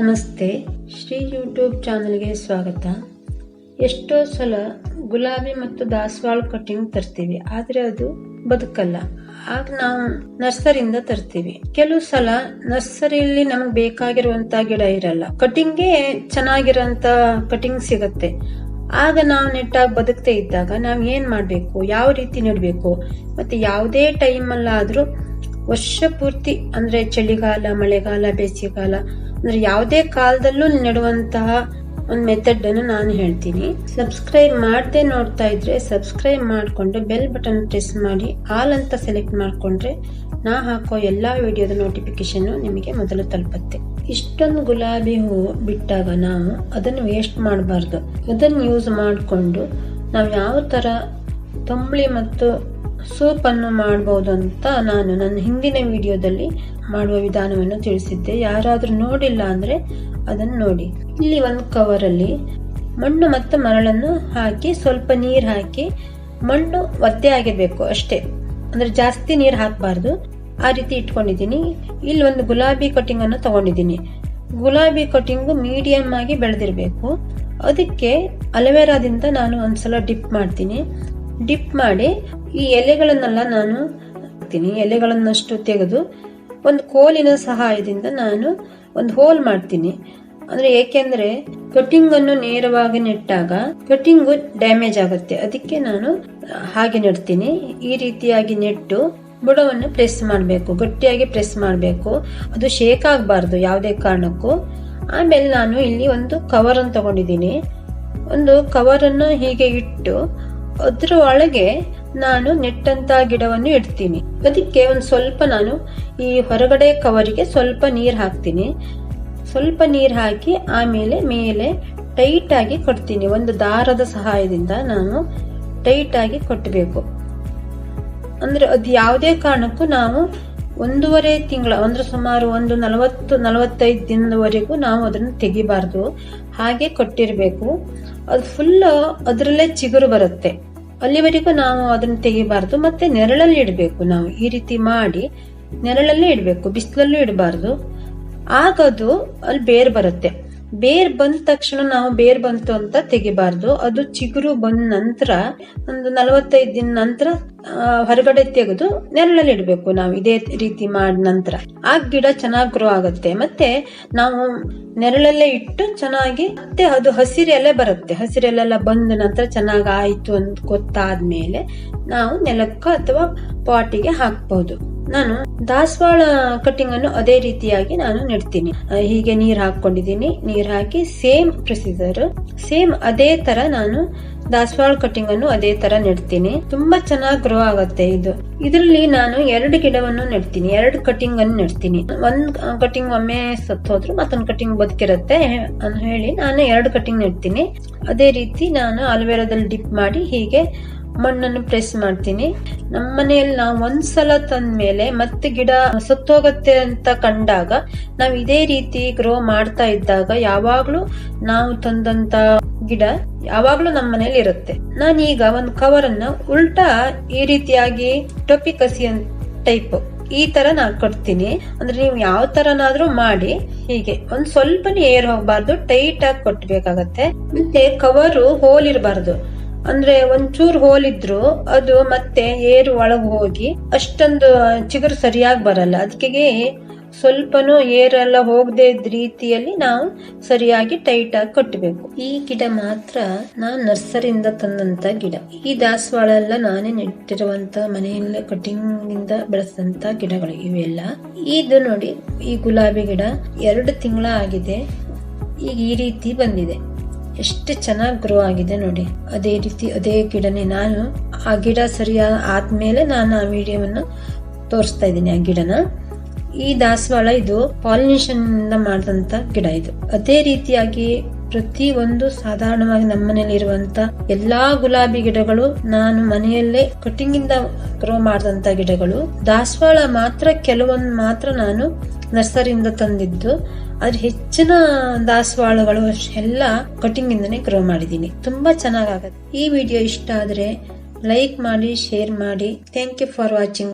ನಮಸ್ತೆ, ಶ್ರೀ ಯೂಟ್ಯೂಬ್ ಚಾನಲ್ಗೆ ಸ್ವಾಗತ. ಎಷ್ಟೋ ಸಲ ಗುಲಾಬಿ ಮತ್ತು ದಾಸವಾಳ ಕಟಿಂಗ್ ತರ್ತೀವಿ, ಆದ್ರೆ ಅದು ಬದುಕಲ್ಲ. ಆಗ ನಾವು ನರ್ಸರಿಯಿಂದ ತರ್ತೀವಿ. ಕೆಲವು ಸಲ ನರ್ಸರಿಯಲ್ಲಿ ನಮಗೆ ಬೇಕಾಗಿರುವಂತ ಗಿಡ ಇರಲ್ಲ, ಕಟಿಂಗ್ಗೆ ಚೆನ್ನಾಗಿರೋಂತ ಕಟಿಂಗ್ ಸಿಗತ್ತೆ. ಆಗ ನಾವು ನೆಟ್ಟಾಗಿ ಬದುಕತೆ ಇದ್ದಾಗ ನಾವ್ ಏನ್ ಮಾಡ್ಬೇಕು, ಯಾವ ರೀತಿ ನೆಡ್ಬೇಕು, ಮತ್ತೆ ಯಾವುದೇ ಟೈಮ್ ಅಲ್ಲಾದ್ರೂ ವರ್ಷ ಪೂರ್ತಿ ಅಂದ್ರೆ ಚಳಿಗಾಲ, ಮಳೆಗಾಲ, ಬೇಸಿಗೆಗಾಲ ಅಂದ್ರೆ ಯಾವುದೇ ಕಾಲದಲ್ಲೂ ನೆಡುವಂತಹ ಒಂದು ಮೆಥಡ್ ಅನ್ನು ನಾನು ಹೇಳ್ತೀನಿ. ಸಬ್ಸ್ಕ್ರೈಬ್ ಮಾಡದೆ ನೋಡ್ತಾ ಇದ್ರೆ ಸಬ್ಸ್ಕ್ರೈಬ್ ಮಾಡ್ಕೊಂಡು ಬೆಲ್ ಬಟನ್ ಪ್ರೆಸ್ ಮಾಡಿ ಆಲ್ ಅಂತ ಸೆಲೆಕ್ಟ್ ಮಾಡ್ಕೊಂಡ್ರೆ ನಾ ಹಾಕೋ ಎಲ್ಲಾ ವಿಡಿಯೋದ ನೋಟಿಫಿಕೇಶನ್ ನಿಮಗೆ ಮೊದಲು ತಲುಪುತ್ತೆ. ಇಷ್ಟೊಂದು ಗುಲಾಬಿ ಹೂ ಬಿಟ್ಟಾಗ ನಾವು ಅದನ್ನು ವೇಸ್ಟ್ ಮಾಡಬಾರ್ದು. ಅದನ್ನು ಯೂಸ್ ಮಾಡಿಕೊಂಡು ನಾವು ಯಾವ ತರ ತಂಬಳಿ ಮತ್ತು ಸೂಪ್ ಅನ್ನು ಮಾಡಬಹುದು ಅಂತ ನಾನು ನನ್ನ ಹಿಂದಿನ ವಿಡಿಯೋದಲ್ಲಿ ಮಾಡುವ ವಿಧಾನವನ್ನು ತಿಳಿಸಿದ್ದೆ. ಯಾರಾದ್ರೂ ನೋಡಿಲ್ಲ ಅಂದ್ರೆ ಅದನ್ನು ನೋಡಿ. ಇಲ್ಲಿ ಒಂದು ಕವರ್ ಅಲ್ಲಿ ಮಣ್ಣು ಮತ್ತು ಮರಳನ್ನು ಹಾಕಿ ಸ್ವಲ್ಪ ನೀರ್ ಹಾಕಿ, ಮಣ್ಣು ಒದ್ದೆ ಆಗಿರ್ಬೇಕು ಅಷ್ಟೇ, ಅಂದ್ರೆ ಜಾಸ್ತಿ ನೀರ್ ಹಾಕಬಾರ್ದು. ಆ ರೀತಿ ಇಟ್ಕೊಂಡಿದ್ದೀನಿ. ಇಲ್ಲಿ ಒಂದು ಗುಲಾಬಿ ಕಟಿಂಗ್ ಅನ್ನು ತಗೊಂಡಿದ್ದೀನಿ. ಗುಲಾಬಿ ಕಟಿಂಗ್ ಮೀಡಿಯಂ ಆಗಿ ಬೆಳೆದಿರ್ಬೇಕು. ಅದಕ್ಕೆ ಅಲೋವೆರಾದಿಂದ ನಾನು ಒಂದ್ಸಲ ಡಿಪ್ ಮಾಡ್ತೀನಿ. ಡಿಪ್ ಮಾಡಿ ಈ ಎಲೆಗಳನ್ನೆಲ್ಲ ನಾನು ಹಾಕ್ತೀನಿ. ಎಲೆಗಳನ್ನಷ್ಟು ತೆಗೆದು ಒಂದು ಕೋಲಿನ ಸಹಾಯದಿಂದ ನಾನು ಒಂದು ಹೋಲ್ ಮಾಡ್ತೀನಿ. ಅಂದ್ರೆ ಏಕೆಂದ್ರೆ ಕಟಿಂಗ್ ಅನ್ನು ನೇರವಾಗಿ ನೆಟ್ಟಾಗ ಕಟಿಂಗ್ ಡ್ಯಾಮೇಜ್ ಆಗುತ್ತೆ. ಅದಕ್ಕೆ ನಾನು ಹಾಗೆ ನೆಡ್ತೀನಿ. ಈ ರೀತಿಯಾಗಿ ನೆಟ್ಟು ಬುಡವನ್ನು ಪ್ರೆಸ್ ಮಾಡಬೇಕು, ಗಟ್ಟಿಯಾಗಿ ಪ್ರೆಸ್ ಮಾಡಬೇಕು. ಅದು ಶೇಕ್ ಆಗಬಾರ್ದು ಯಾವುದೇ ಕಾರಣಕ್ಕೂ. ಆಮೇಲೆ ನಾನು ಇಲ್ಲಿ ಒಂದು ಕವರ್ ಅನ್ನು ತಗೊಂಡಿದ್ದೀನಿ. ಒಂದು ಕವರ್ ಅನ್ನು ಹೀಗೆ ಇಟ್ಟು ಅದ್ರ ಒಳಗೆ ನಾನು ನೆಟ್ಟಂತ ಗಿಡವನ್ನು ಇಡ್ತೀನಿ. ಅದಕ್ಕೆ ಒಂದು ಸ್ವಲ್ಪ ನಾನು ಈ ಹೊರಗಡೆ ಕವರಿಗೆ ಸ್ವಲ್ಪ ನೀರ್ ಹಾಕ್ತೀನಿ. ಸ್ವಲ್ಪ ನೀರ್ ಹಾಕಿ ಆಮೇಲೆ ಮೇಲೆ ಟೈಟ್ ಆಗಿ ಕಟ್ತೀನಿ. ಒಂದು ದಾರದ ಸಹಾಯದಿಂದ ನಾನು ಟೈಟ್ ಆಗಿ ಕಟ್ಟಬೇಕು. ಅಂದ್ರೆ ಅದು ಯಾವುದೇ ಕಾರಣಕ್ಕೂ ನಾವು 1.5 ತಿಂಗಳ ಅಂದ್ರೆ ಸುಮಾರು ಒಂದು 40-45 ದಿನದವರೆಗೂ ನಾವು ಅದನ್ನು ತೆಗಿಬಾರ್ದು. ಹಾಗೆ ಕಟ್ಟಿರ್ಬೇಕು. ಅದು ಫುಲ್ ಅದರಲ್ಲೇ ಚಿಗುರು ಬರುತ್ತೆ. ಅಲ್ಲಿವರೆಗೂ ನಾವು ಅದನ್ನ ತೆಗಿಬಾರ್ದು. ಮತ್ತೆ ನೆರಳಲ್ಲಿ ಇಡಬೇಕು. ನಾವು ಈ ರೀತಿ ಮಾಡಿ ನೆರಳಲ್ಲೇ ಇಡಬೇಕು, ಬಿಸಿಲಲ್ಲೂ ಇಡಬಾರ್ದು. ಆಗದು ಅಲ್ಲಿ ಬೇರ್ ಬರುತ್ತೆ. ಬೇರ್ ಬಂದ ತಕ್ಷಣ ನಾವು ಬೇರ್ ಬಂತು ಅಂತ ತೆಗಿಬಾರ್ದು. ಅದು ಚಿಗುರು ಬಂದ ನಂತರ ಒಂದು 45 ದಿನ ನಂತರ ಹೊರಗಡೆ ತೆಗೆದು ನೆರಳಲ್ಲಿ ಇಡಬೇಕು. ನಾವು ಇದೇ ರೀತಿ ಮಾಡಿದ ನಂತರ ಆ ಗಿಡ ಚೆನ್ನಾಗಿ ಗ್ರೋ ಆಗುತ್ತೆ. ಮತ್ತೆ ನಾವು ನೆರಳಲ್ಲೇ ಇಟ್ಟು ಚೆನ್ನಾಗಿ ಮತ್ತೆ ಅದು ಹಸಿರೆಲೆ ಬರುತ್ತೆ. ಹಸಿರೆಲೆಲ್ಲ ಬಂದ ನಂತರ ಚೆನ್ನಾಗಿ ಆಯ್ತು ಅಂತ ಗೊತ್ತಾದ್ಮೇಲೆ ನಾವು ನೆಲಕ್ಕ ಅಥವಾ ಪಾಟಿಗೆ ಹಾಕ್ಬಹುದು. ನಾನು ದಾಸವಾಳ ಕಟಿಂಗ್ ಅನ್ನು ಅದೇ ರೀತಿಯಾಗಿ ನಾನು ನೆಡ್ತೀನಿ. ಹೀಗೆ ನೀರ್ ಹಾಕೊಂಡಿದ್ದೀನಿ. ನೀರ್ ಹಾಕಿ ಸೇಮ್ ಪ್ರೊಸೀಜರ್, ಸೇಮ್ ಅದೇ ತರ ನಾನು ದಾಸವಾಳ ಕಟಿಂಗ್ ಅನ್ನು ಅದೇ ತರ ನೆಡ್ತೀನಿ. ತುಂಬಾ ಚೆನ್ನಾಗಿ ಗ್ರೋ ಆಗುತ್ತೆ ಇದು. ಇದರಲ್ಲಿ ನಾನು 2 ಗಿಡವನ್ನು ನೆಡ್ತೀನಿ, 2 ಕಟಿಂಗ್ ಅನ್ನು ನೆಡ್ತೀನಿ. ಒಂದ್ ಕಟಿಂಗ್ ಒಮ್ಮೆ ಸತ್ತೋದ್ರು ಮತ್ತೊಂದು ಕಟಿಂಗ್ ಬದುಕಿರುತ್ತೆ ಅಂತ ಹೇಳಿ ನಾನು 2 ಕಟಿಂಗ್ ನೆಡ್ತೀನಿ. ಅದೇ ರೀತಿ ನಾನು ಅಲೋವೆರಾದಲ್ಲಿ ಡಿಪ್ ಮಾಡಿ ಹೀಗೆ ಮಣ್ಣನ್ನು ಪ್ರೆಸ್ ಮಾಡ್ತೀನಿ. ನಮ್ಮ ಮನೆಯಲ್ಲಿ ನಾವು ಒಂದ್ಸಲ ತಂದ್ಮೇಲೆ ಮತ್ತೆ ಗಿಡ ಸತ್ತೋಗತ್ತೆ ಅಂತ ಕಂಡಾಗ ನಾವ್ ಇದೇ ರೀತಿ ಗ್ರೋ ಮಾಡ್ತಾ ಇದ್ದಾಗ ಯಾವಾಗ್ಲೂ ನಾವು ತಂದಂತ ಗಿಡ ಯಾವಾಗ್ಲೂ ನಮ್ಮ ಮನೇಲಿ ಇರುತ್ತೆ. ನಾನೀಗ ಒಂದು ಕವರ್ ಅನ್ನ ಉಲ್ಟಾ ಈ ರೀತಿಯಾಗಿ ಟೊಪ್ಪಿ ಕಸಿ ಟೈಪ್ ಈ ತರ ನಾನು ಕಟ್ತೀನಿ. ಅಂದ್ರೆ ನೀವು ಯಾವ ತರನಾದ್ರೂ ಮಾಡಿ ಹೀಗೆ ಒಂದ್ ಸ್ವಲ್ಪನೇ ಏರ್ ಹೋಗ್ಬಾರ್ದು, ಟೈಟ್ ಆಗಿ ಕಟ್ಟಬೇಕಾಗತ್ತೆ. ಮತ್ತೆ ಕವರು ಹೋಲ್ ಇರಬಾರ್ದು. ಅಂದ್ರೆ ಒಂಚೂರು ಹೋಲ್ ಇದ್ರು ಅದು ಮತ್ತೆ ಏರು ಒಳಗ್ ಹೋಗಿ ಅಷ್ಟೊಂದು ಚಿಗುರು ಸರಿಯಾಗಿ ಬರಲ್ಲ. ಅದಕ್ಕೆ ಸ್ವಲ್ಪನೂ ಏರೆಲ್ಲ ಹೋಗದೆ ಇದ್ದ ರೀತಿಯಲ್ಲಿ ನಾವು ಸರಿಯಾಗಿ ಟೈಟ್ ಆಗಿ ಕಟ್ಟಬೇಕು. ಈ ಗಿಡ ಮಾತ್ರ ನಾನು ನರ್ಸರಿಯಿಂದ ತಂದಂತ ಗಿಡ. ಈ ದಾಸವಾಳ ಎಲ್ಲ ನಾನೇ ನೆಟ್ಟಿರುವಂತ ಮನೆಯಲ್ಲೇ ಕಟಿಂಗ್ ಇಂದ ಬೆಳೆಸಿದಂತ ಗಿಡಗಳು ಇವೆಲ್ಲ. ಇದು ನೋಡಿ, ಈ ಗುಲಾಬಿ ಗಿಡ 2 ತಿಂಗಳ ಆಗಿದೆ. ಈಗ ಈ ರೀತಿ ಬಂದಿದೆ. ಎಷ್ಟು ಚೆನ್ನಾಗಿ ಗ್ರೋ ಆಗಿದೆ ನೋಡಿ. ಅದೇ ರೀತಿ ಅದೇ ಗಿಡನೇ ನಾನು ಆ ಗಿಡ ಸರಿಯಾದ ಆದ್ಮೇಲೆ ನಾನು ಆ ವಿಡಿಯೋವನ್ನು ತೋರಿಸ್ತಾ ಇದ್ದೀನಿ. ಆ ಗಿಡನ, ಈ ದಾಸವಾಳ ಇದು ಪಾಲಿನೇಷನ್ ಇಂದ ಮಾಡಿದಂತ ಗಿಡ ಇದು. ಅದೇ ರೀತಿಯಾಗಿ ಪ್ರತಿ ಒಂದು ಸಾಧಾರಣವಾಗಿ ನಮ್ಮ ಮನೆಯಲ್ಲಿ ಇರುವಂತ ಎಲ್ಲಾ ಗುಲಾಬಿ ಗಿಡಗಳು ನಾನು ಮನೆಯಲ್ಲೇ ಕಟಿಂಗ್ ಇಂದ ಗ್ರೋ ಮಾಡಿದಂತ ಗಿಡಗಳು. ದಾಸವಾಳ ಮಾತ್ರ ಕೆಲವೊಂದು ಮಾತ್ರ ನಾನು ನರ್ಸರಿಯಿಂದ ತಂದಿದ್ದು. ಆದ್ರೆ ಹೆಚ್ಚಿನ ದಾಸವಾಳಗಳು ಎಲ್ಲ ಕಟಿಂಗ್ ಇಂದನೇ ಗ್ರೋ ಮಾಡಿದೀನಿ. ತುಂಬಾ ಚೆನ್ನಾಗಾಗತ್ತೆ. ಈ ವಿಡಿಯೋ ಇಷ್ಟ ಆದ್ರೆ ಲೈಕ್ ಮಾಡಿ, ಶೇರ್ ಮಾಡಿ. Thank you for watching.